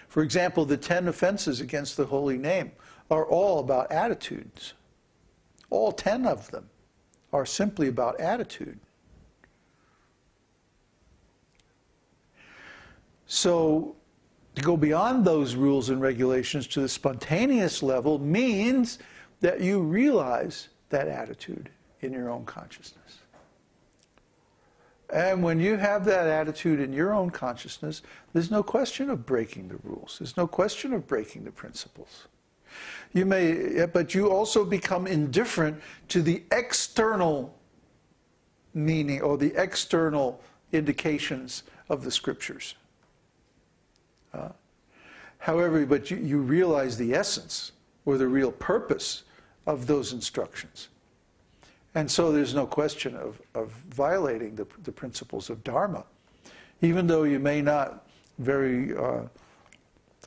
For example, the 10 offenses against the holy name are all about attitudes. All 10 of them are simply about attitude. So, to go beyond those rules and regulations to the spontaneous level means that you realize that attitude in your own consciousness. And when you have that attitude in your own consciousness, there's no question of breaking the rules. There's no question of breaking the principles. You may, but you also become indifferent to the external meaning or the external indications of the scriptures. However, but you realize the essence or the real purpose of those instructions. And so there's no question of violating the principles of Dharma, even though you may not very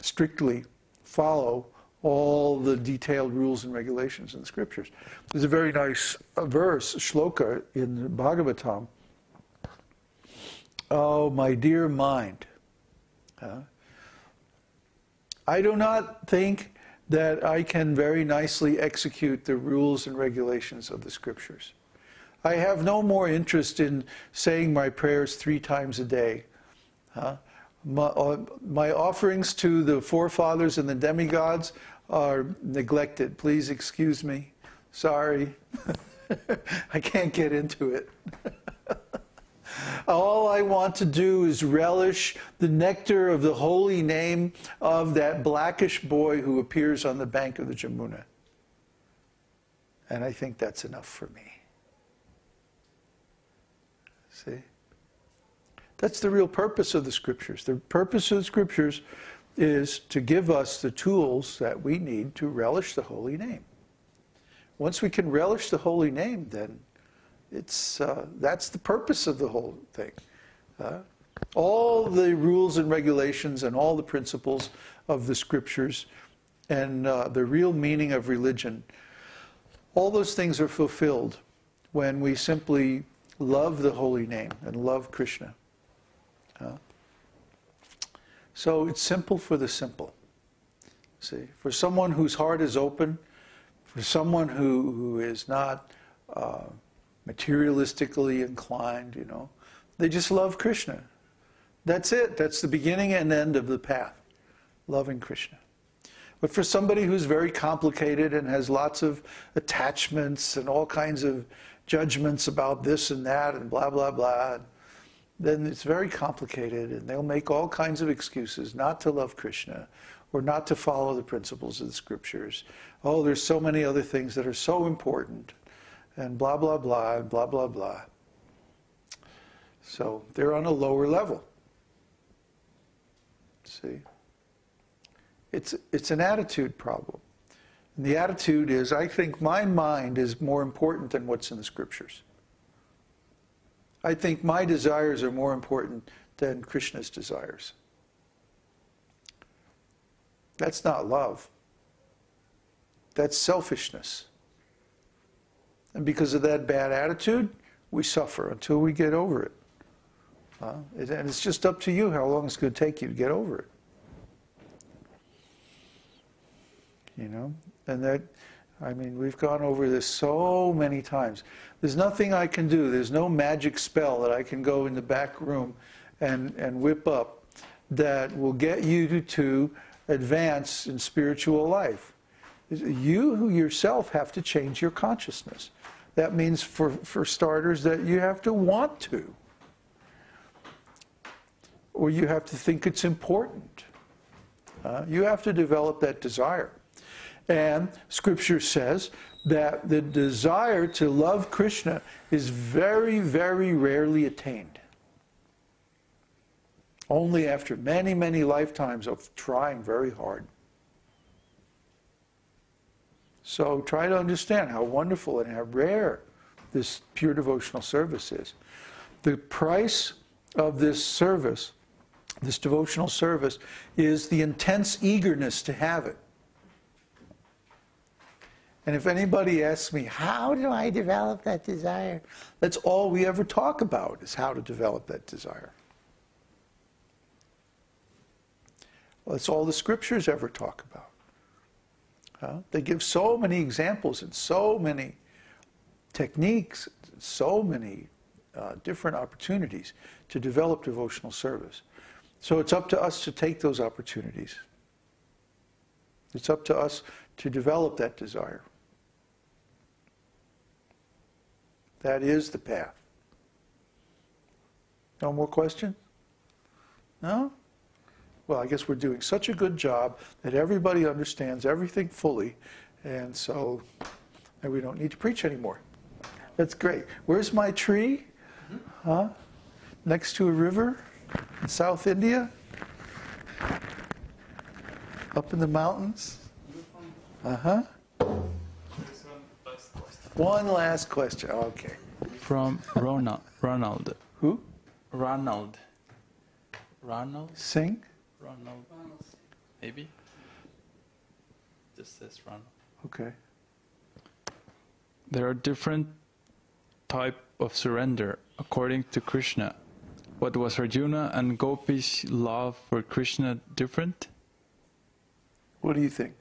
strictly follow all the detailed rules and regulations in the scriptures. There's a very nice verse, shloka, in the Bhagavatam. Oh, my dear mind, I do not think that I can very nicely execute the rules and regulations of the scriptures. I have no more interest in saying my prayers 3 times a day. My offerings to the forefathers and the demigods are neglected. Please excuse me. Sorry. I can't get into it. All I want to do is relish the nectar of the holy name of that blackish boy who appears on the bank of the Jamuna. And I think that's enough for me. See? That's the real purpose of the scriptures. The purpose of the scriptures is to give us the tools that we need to relish the holy name. Once we can relish the holy name, then that's the purpose of the whole thing. All the rules and regulations and all the principles of the scriptures and the real meaning of religion, all those things are fulfilled when we simply love the holy name and love Krishna. So it's simple for the simple. See, for someone whose heart is open, for someone who is not materialistically inclined, you know, they just love Krishna. That's it. That's the beginning and end of the path, loving Krishna. But for somebody who's very complicated and has lots of attachments and all kinds of judgments about this and that and blah, blah, blah, then it's very complicated and they'll make all kinds of excuses not to love Krishna or not to follow the principles of the scriptures. Oh, there's so many other things that are so important, and blah, blah, blah, and blah, blah, blah. So they're on a lower level. See? It's an attitude problem. And the attitude is, I think my mind is more important than what's in the scriptures. I think my desires are more important than Krishna's desires. That's not love. That's selfishness. And because of that bad attitude, we suffer until we get over it. And it's just up to you how long it's going to take you to get over it. You know? And that, I mean, we've gone over this so many times. There's nothing I can do. There's no magic spell that I can go in the back room and whip up that will get you to advance in spiritual life. You yourself have to change your consciousness. That means, for starters, that you have to want to. Or you have to think it's important. You have to develop that desire. And Scripture says that the desire to love Krishna is very, very rarely attained. Only after many, many lifetimes of trying very hard. So try to understand how wonderful and how rare this pure devotional service is. The price of this service, this devotional service, is the intense eagerness to have it. And if anybody asks me, how do I develop that desire? That's all we ever talk about, is how to develop that desire. Well, that's all the scriptures ever talk about. They give so many examples and so many techniques, so many different opportunities to develop devotional service. So it's up to us to take those opportunities. It's up to us to develop that desire. That is the path. No more questions? No? Well, I guess we're doing such a good job that everybody understands everything fully, and so we don't need to preach anymore. That's great. Where's my tree? Huh? Next to a river in South India? Up in the mountains? Uh-huh. One last question. Okay. From Ronald. Who? Ronald. Singh? Ronald. Maybe? Just says Ronald. Okay. There are different type of surrender according to Krishna. What was Arjuna and Gopi's love for Krishna different? What do you think?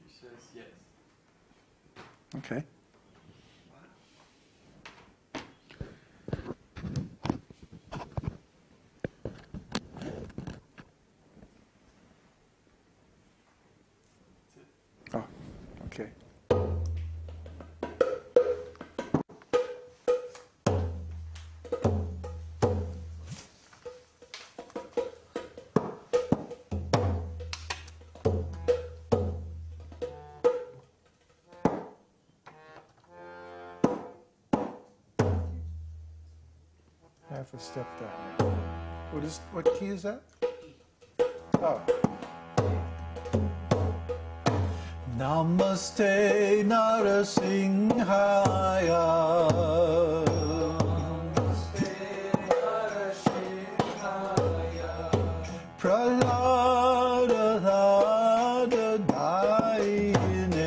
He says yes. Okay. Oh, okay. Half a step down. What key is that? Oh. Namaste Narasimhaya. Namaste Narasimhaya. Prahlada Daine.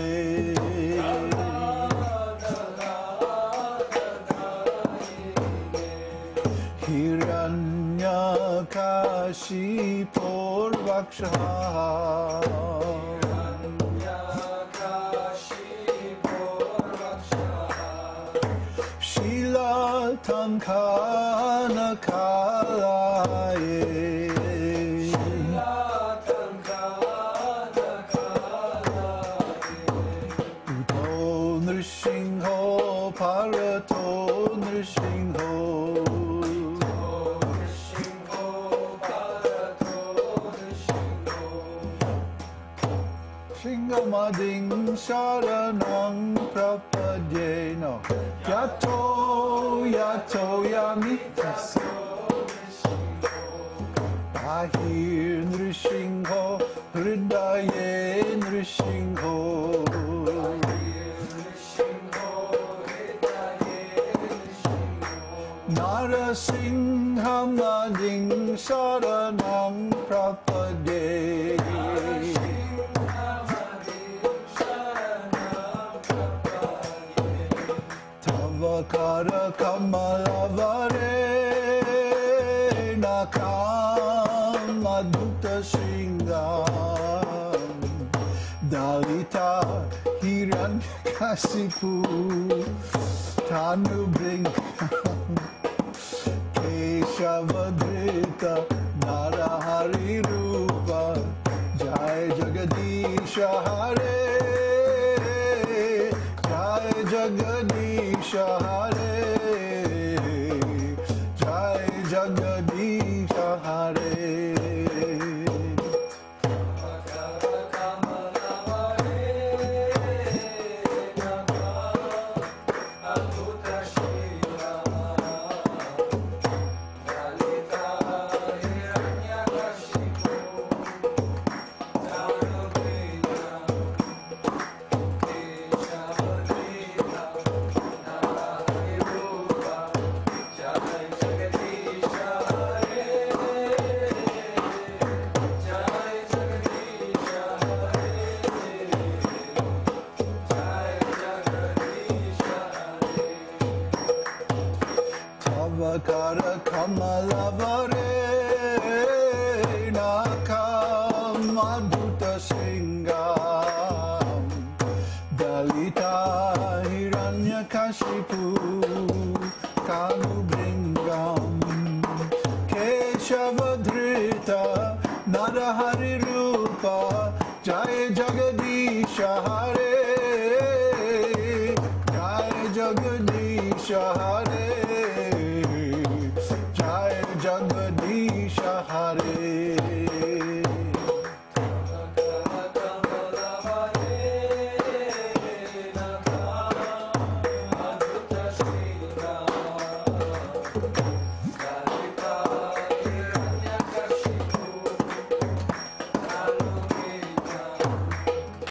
Hiranyakashipur Vaksha. Tankana Kalaye. Uto Nrishingho Parato Nrishingho. Shingamading Sharanang Prapadye. No. Yato Yamitaso. Ahir Nrishingho Hridaye Nrishingho. Narasinghamading Saranam Prapade. Tavakara Kamalavare Nakamadutta Singam Dalita Hiranyakasipu Tanubringam Keshavadrita Narahari Rupa Jai Jagadisha Hare Jai Jagadisha Hare Jai Jagadisha Hare. Kara Kamalavare Nakamadhuta Singam Dalita Hiranyakashipu Kanubringam Keshavadhrita Narahari Rupa Jaya Jagadisha Hare Jaya Jagadisha Hare